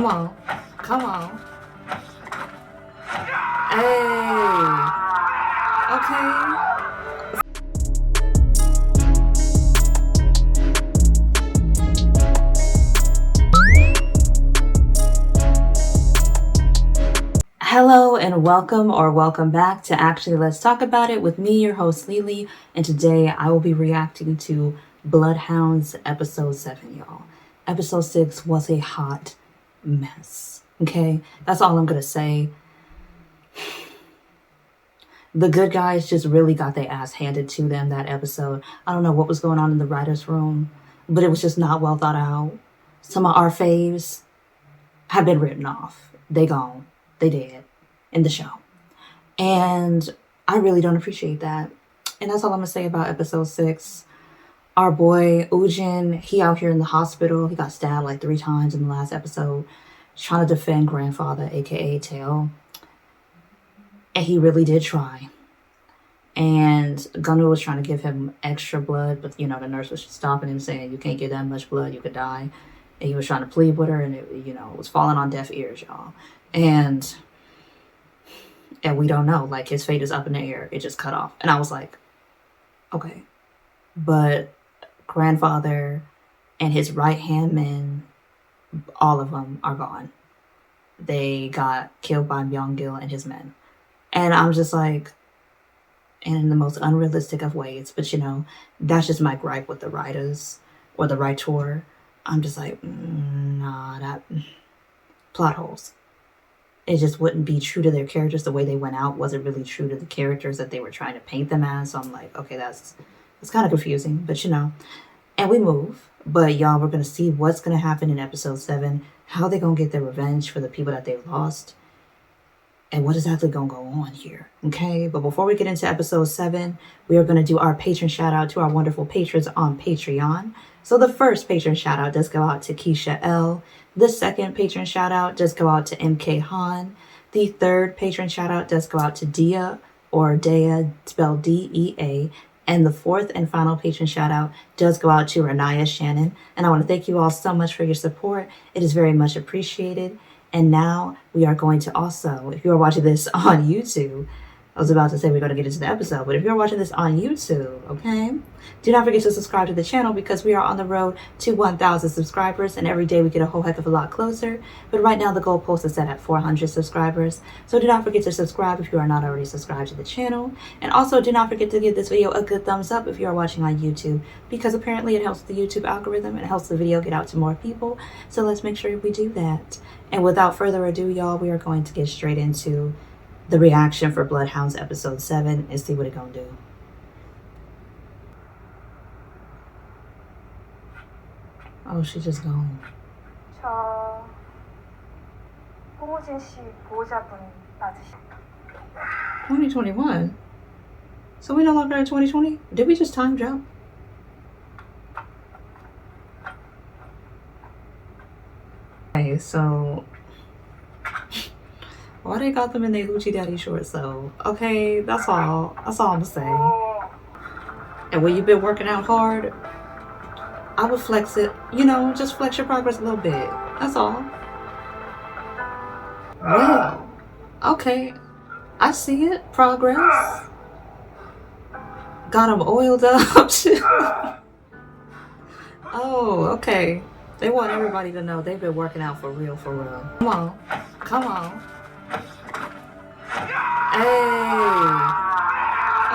Come on. Come on. Hey. Okay. Hello and welcome back to Actually Let's Talk About It with me, your host Lily, and today I will be reacting to Bloodhounds episode 7, y'all. Episode 6 was a hot mess. Okay? That's all I'm gonna say. The good guys just really got their ass handed to them that episode. I don't know what was going on in the writer's room, but it was just not well thought out. Some of our faves have been written off. They gone. They did in the show. And I really don't appreciate that. And that's all I'm going to say about episode 6. Our boy, Woo-Jin, he out here in the hospital. He got stabbed like 3 times in the last episode. Trying to defend grandfather, a.k.a. Tae-Ho. And he really did try. And Geon-Woo was trying to give him extra blood. But, the nurse was stopping him saying, you can't get that much blood. You could die. And he was trying to plead with her. And, it was falling on deaf ears, y'all. And we don't know, like his fate is up in the air. It just cut off. And I was like, okay. But grandfather and his right hand men, all of them are gone. They got killed by Myeong-Gil and his men. And I'm just like, and in the most unrealistic of ways, but that's just my gripe with the writers or the writer. I'm just like, that plot holes. It just wouldn't be true to their characters. The way they went out wasn't really true to the characters that they were trying to paint them as. So I'm like, okay, that's kind of confusing, but and we move. But y'all, we're going to see what's going to happen in episode 7, how they're going to get their revenge for the people that they lost, and what is actually going to go on here, okay? But before we get into episode 7, we are going to do our patron shout out to our wonderful patrons on Patreon. So the first patron shout out does go out to Keisha L. The second patron shout out does go out to MK Han. The third patron shout out does go out to Dia, or Dea, spelled D-E-A. And the fourth and final patron shout out does go out to Renaya Shannon. And I want to thank you all so much for your support. It is very much appreciated. And now we are going to also, if you are watching this on YouTube, I was about to say we're going to get into the episode, but if you're watching this on YouTube, okay, do not forget to subscribe to the channel because we are on the road to 1,000 subscribers, and every day we get a whole heck of a lot closer. But right now the goalpost is set at 400 subscribers, so do not forget to subscribe if you are not already subscribed to the channel. And also do not forget to give this video a good thumbs up if you are watching on YouTube, because apparently it helps the YouTube algorithm and it helps the video get out to more people. So let's make sure we do that. And without further ado, y'all, we are going to get straight into the reaction for Bloodhounds episode 7 and see what it gonna do. Oh, she just gone. 저 홍우진 씨 보호자분 맞으시죠? 2021? So we no longer in 2020? Did we just time jump? Okay, so why they got them in their Hoochie Daddy shorts though? Okay, that's all I'm gonna say. And when you've been working out hard, I would flex it, just flex your progress a little bit. That's all. Well, okay, I see it. Progress. Got them oiled up too. Oh, okay. They want everybody to know they've been working out for real, for real. Come on. Come on. Hey.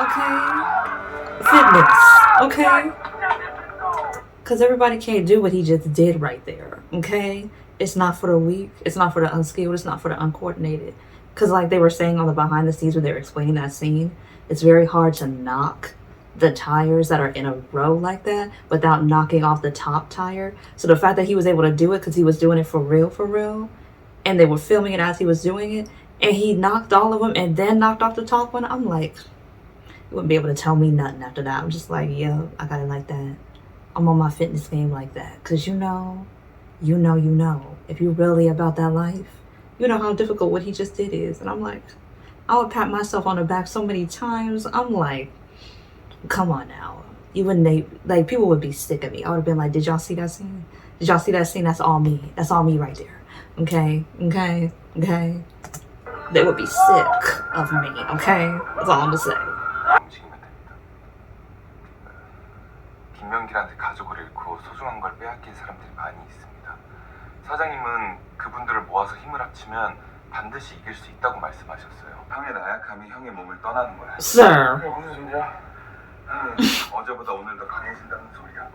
Okay. Fitness. Okay. Because everybody can't do what he just did right there. Okay. It's not for the weak. It's not for the unskilled. It's not for the uncoordinated. Because like they were saying on the behind the scenes when they were explaining that scene, it's very hard to knock the tires that are in a row like that without knocking off the top tire. So the fact that he was able to do it because he was doing it for real, and they were filming it as he was doing it, and he knocked all of them and then knocked off the top one, I'm like, you wouldn't be able to tell me nothing after that. I'm just like, yeah, I got it like that. I'm on my fitness game like that. Because you know, if you're really about that life, you know how difficult what he just did is. And I'm like, I would pat myself on the back so many times. I'm like, come on now. You wouldn't, like, people would be sick of me. I would have been like, did y'all see that scene? Did y'all see that scene? That's all me. That's all me right there. Okay? They would be sick of me, okay? That's all I'm gonna say. 움직이면 됩니다. 김명길한테 가족을 잃고 소중한 걸 빼앗긴 사람들이 많이 있습니다. 사장님은 그분들을 모아서 힘을 합치면 반드시 이길 수 있다고 말씀하셨어요. 형의 나약함이 형의 몸을 떠나는 거야. Sir. 그게 무슨 소리야? 어제보다 오늘 더 강해진다는 소리야.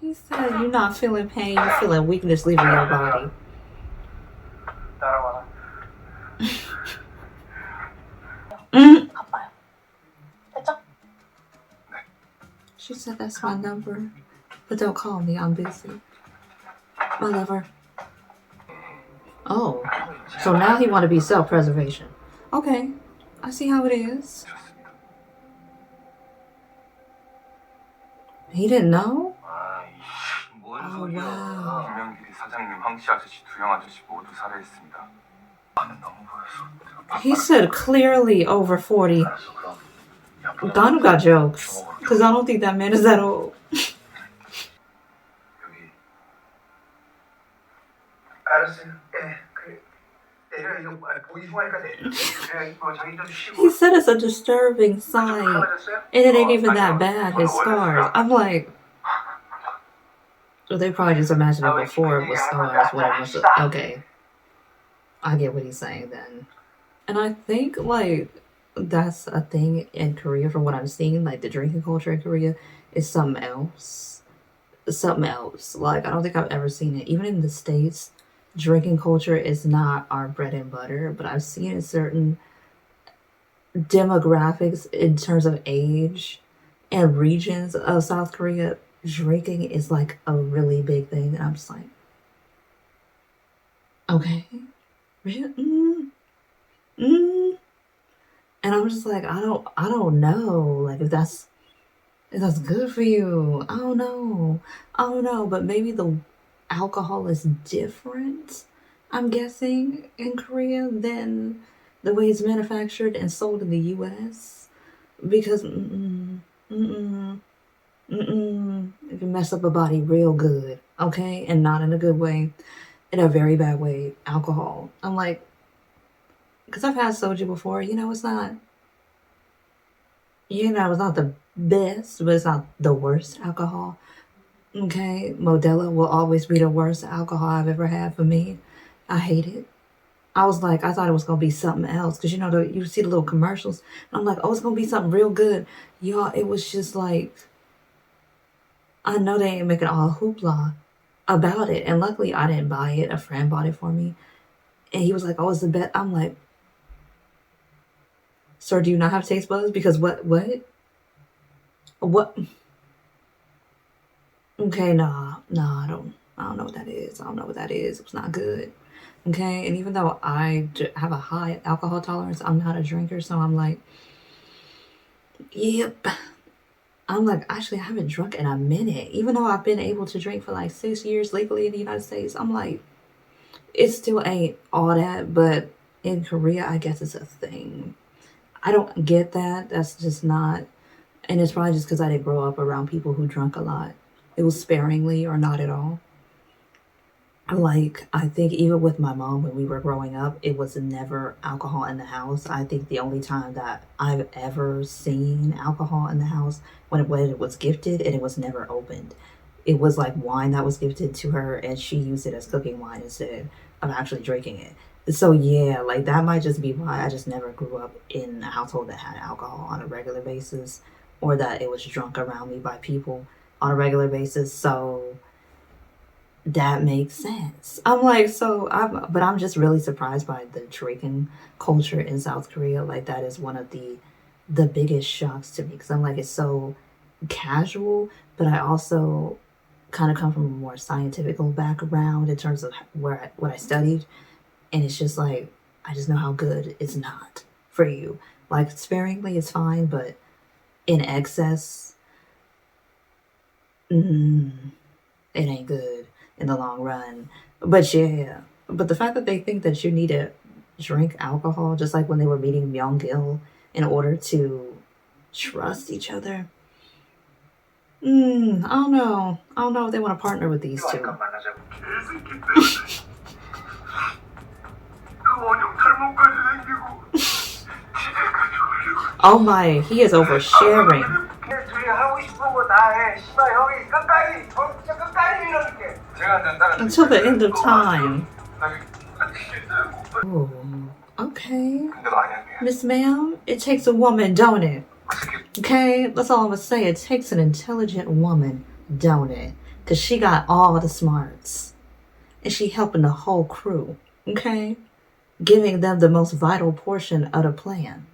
He said you're not feeling pain, you're feeling weakness leaving your body. 따라와라. 바빠요. 됐죠? She said that's my number, but don't call me, I'm busy. My lover. Oh, so now he want to be self-preservation. Okay, I see how it is. 좋습니다. He didn't know? 아이씨, 뭔 Oh, 소리야. wow. 김명길이 사장님, 황씨 아저씨, 두영 아저씨 모두 살해했습니다. 나는 너무 보였어. He said clearly over 40. Danu got jokes, because I don't think that man is that old. 여기 알았어요. 예, 그래. 내가 이거 보기 좋아하니까 내가 이거 자기 좀 쉬고. He said it's a disturbing sight, and it ain't even that bad, his scars. I'm like, well, they probably just imagined it before it was scars, whatever. Okay. I get what he's saying then. And I think, like, that's a thing in Korea from what I'm seeing. Like, the drinking culture in Korea is something else. Something else. Like, I don't think I've ever seen it. Even in the States, drinking culture is not our bread and butter. But I've seen in certain demographics in terms of age and regions of South Korea, drinking is, like, a really big thing. And I'm just like, okay. And I'm just like, I don't know, like if that's good for you. I don't know, but maybe the alcohol is different, I'm guessing, in Korea than the way it's manufactured and sold in the US, because it can mess up a body real good, okay, and not in a good way. In a very bad way, alcohol. I'm like, because I've had soju before, it's not the best, but it's not the worst alcohol. Okay, Modelo will always be the worst alcohol I've ever had for me. I hate it. I was like, I thought it was going to be something else, because you see the little commercials, and I'm like, oh, it's going to be something real good. Y'all, it was just like, I know they ain't making all hoopla about it, and luckily I didn't buy it. A friend bought it for me, and he was like, oh, it's the best. I'm like, sir, do you not have taste buds? Because what okay, nah, I don't know what that is. It was not good. Okay, and even though I have a high alcohol tolerance, I'm not a drinker, so I'm like, yep. I'm like, actually, I haven't drunk in a minute. Even though I've been able to drink for like 6 years legally in the United States, I'm like, it still ain't all that. But in Korea, I guess it's a thing. I don't get that. That's just not. And it's probably just because I didn't grow up around people who drank a lot. It was sparingly or not at all. Like, I think even with my mom when we were growing up, it was never alcohol in the house. I think the only time that I've ever seen alcohol in the house when it was gifted, and it was never opened. It was like wine that was gifted to her, and she used it as cooking wine instead of actually drinking it. So yeah, like that might just be why I just never grew up in a household that had alcohol on a regular basis, or that it was drunk around me by people on a regular basis. So that makes sense. I'm like, but I'm just really surprised by the drinking culture in South Korea. Like, that is one of the biggest shocks to me, because I'm like, it's so casual, but I also kind of come from a more scientific background in terms of what I studied, and it's just like, I just know how good it's not for you. Like, sparingly it's fine, but in excess, it ain't good in the long run. But yeah, but the fact that they think that you need to drink alcohol, just like when they were meeting Myeong-Gil, in order to trust each other, I don't know. I don't know if they want to partner with these two. 잠깐 만나자고. 개새끼들. 그 원형 탈모까지 생기고 집에까지 걸리고. Oh my, he is oversharing. 둘이 하고 싶은 거 다 해. 씨발 형이 끝까지 진짜 끝까지 밀어줄게. 제가 된다. Until the end of time. 나 Ooh, okay. 근데 만약에 Miss Ma'am, it takes a woman, don't it? Okay, that's all I'm gonna say. It takes an intelligent woman, don't it? Because she got all the smarts. And she helping the whole crew, okay? Giving them the most vital portion of the plan.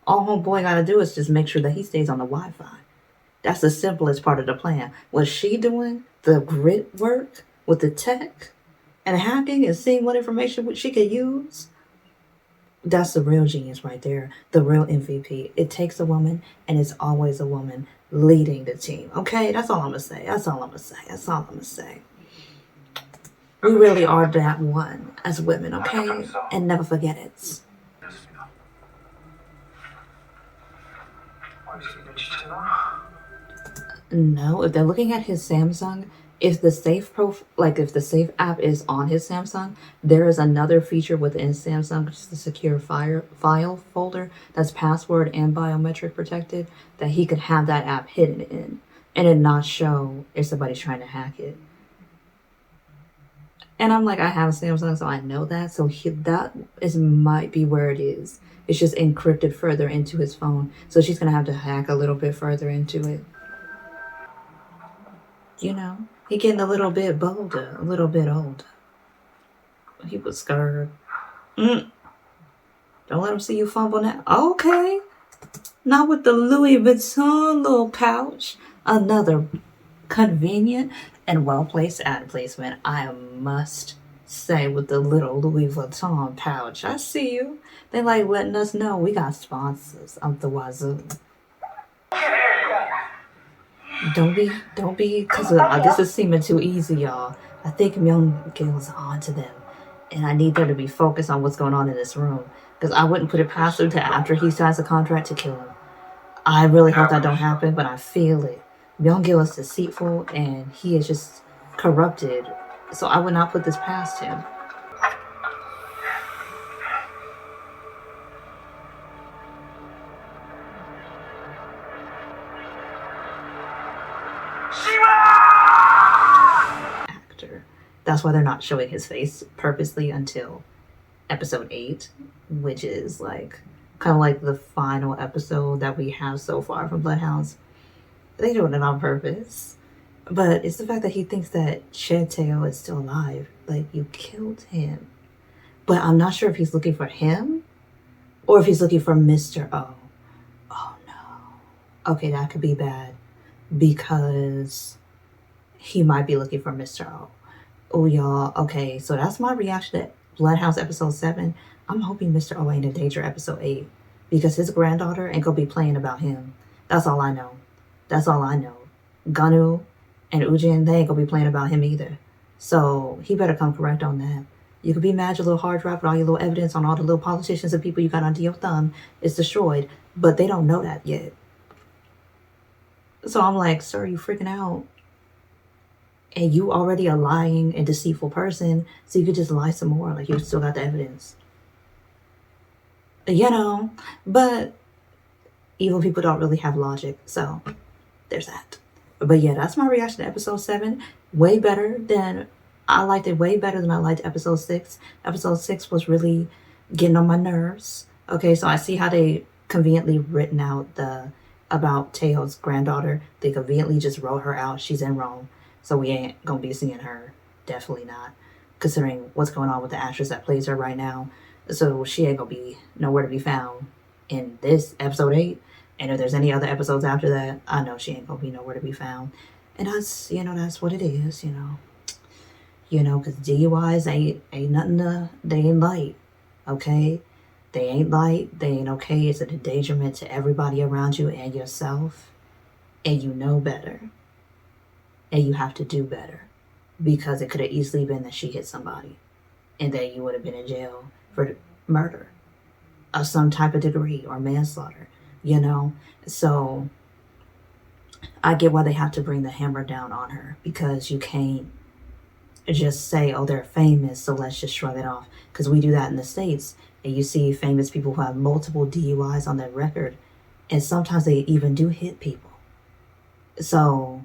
All homeboy gotta do is just make sure that he stays on the Wi-Fi. That's the simplest part of the plan. What's she doing? The grit work with the tech and hacking and seeing what information she could use. That's the real genius right there. The real MVP. It takes a woman, and it's always a woman leading the team. Okay, that's all I'm gonna say. That's all I'm gonna say. That's all I'm gonna say. We really are that one as women, okay? And never forget it. 됐습니다. 이제 눈치채나? No, if they're looking at his Samsung, if the if the safe app is on his Samsung, there is another feature within Samsung, which is the secure file folder that's password and biometric protected, that he could have that app hidden in and it not show if somebody's trying to hack it. And I'm like, I have a Samsung, so I know that. So might be where it is. It's just encrypted further into his phone. So she's gonna have to hack a little bit further into it. You know, he getting a little bit bolder, a little bit older. He was scared. Don't let him see you fumble now. Okay. Not with the Louis Vuitton little pouch. Another convenient and well-placed ad placement, I must say, with the little Louis Vuitton pouch. I see you. They like letting us know we got sponsors up the wazoo. Don't be, because this is seeming too easy, y'all. I think Myeong-Gil is on to them. And I need them to be focused on what's going on in this room. Because I wouldn't put it past them to after he signs a contract to kill him. I really hope that don't happen, but I feel it. Myeong-Gil is deceitful and he is just corrupted. So I would not put this past him. Actor. That's why they're not showing his face purposely until episode 8, which is like kind of like the final episode that we have so far from Bloodhounds. They're doing it on purpose. But it's the fact that he thinks that Tae-Ho is still alive. Like, you killed him. But I'm not sure if he's looking for him or if he's looking for Mr. O. Oh, no. Okay, that could be bad because he might be looking for Mr. O. Oh, y'all. Okay, so that's my reaction to Bloodhounds episode 7. I'm hoping Mr. O ain't in danger episode 8 because his granddaughter ain't gonna be playing about him. That's all I know. That's all I know. Geon-Woo and Woo-Jin, they ain't gonna be playing about him either. So he better come correct on that. You could be mad your little hard drive with all your little evidence on all the little politicians and people you got under your thumb is destroyed, but they don't know that yet. So I'm like, sir, you freaking out. And you already a lying and deceitful person, so you could just lie some more, like you still got the evidence. You know, but evil people don't really have logic, so there's that. But yeah, that's my reaction to episode 7. Way better than, I liked it way better than I liked episode 6. Episode 6 was really getting on my nerves. Okay, so I see how they conveniently written out about Tae-Ho's granddaughter. They conveniently just wrote her out. She's in Rome. So we ain't gonna be seeing her. Definitely not. Considering what's going on with the actress that plays her right now. So she ain't gonna be nowhere to be found in this episode 8. And if there's any other episodes after that, I know she ain't gonna be nowhere to be found. And that's, that's what it is, because DUIs ain't nothing they ain't light, okay? They ain't light, they ain't okay. It's an endangerment to everybody around you and yourself. And you know better. And you have to do better. Because it could have easily been that she hit somebody. And then you would have been in jail for murder of some type of degree or manslaughter. So I get why they have to bring the hammer down on her, because you can't just say, oh, they're famous, so let's just shrug it off. Because we do that in the States. And you see famous people who have multiple DUIs on their record, and sometimes they even do hit people. So,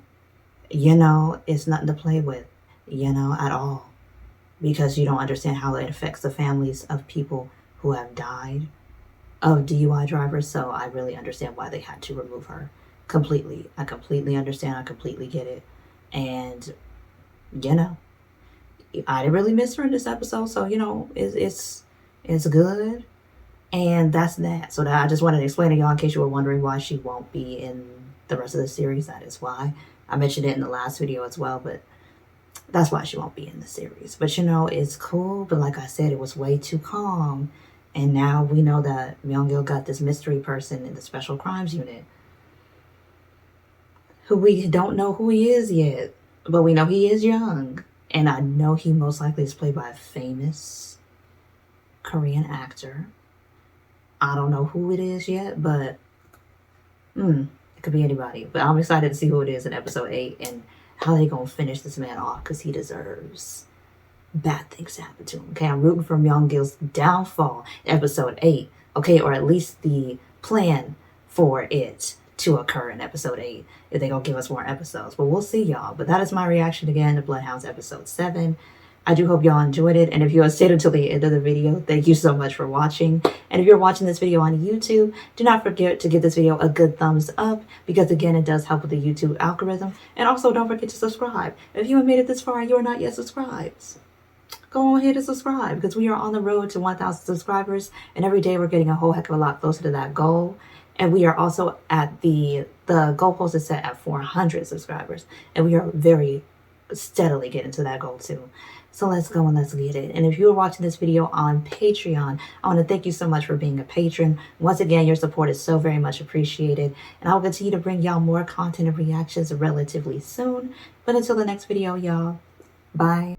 it's nothing to play with, at all. Because you don't understand how it affects the families of people who have died of DUI drivers. So I really understand why they had to remove her completely. I completely understand. I completely get it. And, I didn't really miss her in this episode. So, it's good. And that's that. So I just wanted to explain to y'all, in case you were wondering why she won't be in the rest of the series. That is why. I mentioned it in the last video as well, but that's why she won't be in the series. But it's cool. But like I said, it was way too calm. And now we know that Myeong-Gil got this mystery person in the Special Crimes Unit, who we don't know who he is yet. But we know he is young. And I know he most likely is played by a famous Korean actor. I don't know who it is yet, but it could be anybody. But I'm excited to see who it is in episode 8 and how they gonna finish this man off, because he deserves bad things to happen to him. Okay, I'm rooting for Myeong-Gil's downfall in episode 8. Okay, or at least the plan for it to occur in episode 8, if they gonna give us more episodes. But we'll see, y'all. But that is my reaction again to Bloodhounds episode 7. I do hope y'all enjoyed it. And if you have stayed until the end of the video, thank you so much for watching. And if you're watching this video on YouTube, do not forget to give this video a good thumbs up, because again, it does help with the YouTube algorithm. And also don't forget to subscribe. If you have made it this far and you are not yet subscribed, go ahead and subscribe, because we are on the road to 1,000 subscribers. And every day we're getting a whole heck of a lot closer to that goal. And we are also at the goalpost is set at 400 subscribers. And we are very steadily getting to that goal too. So let's go and let's get it. And if you are watching this video on Patreon, I want to thank you so much for being a patron. Once again, your support is so very much appreciated. And I'll continue to bring y'all more content and reactions relatively soon. But until the next video, y'all, bye.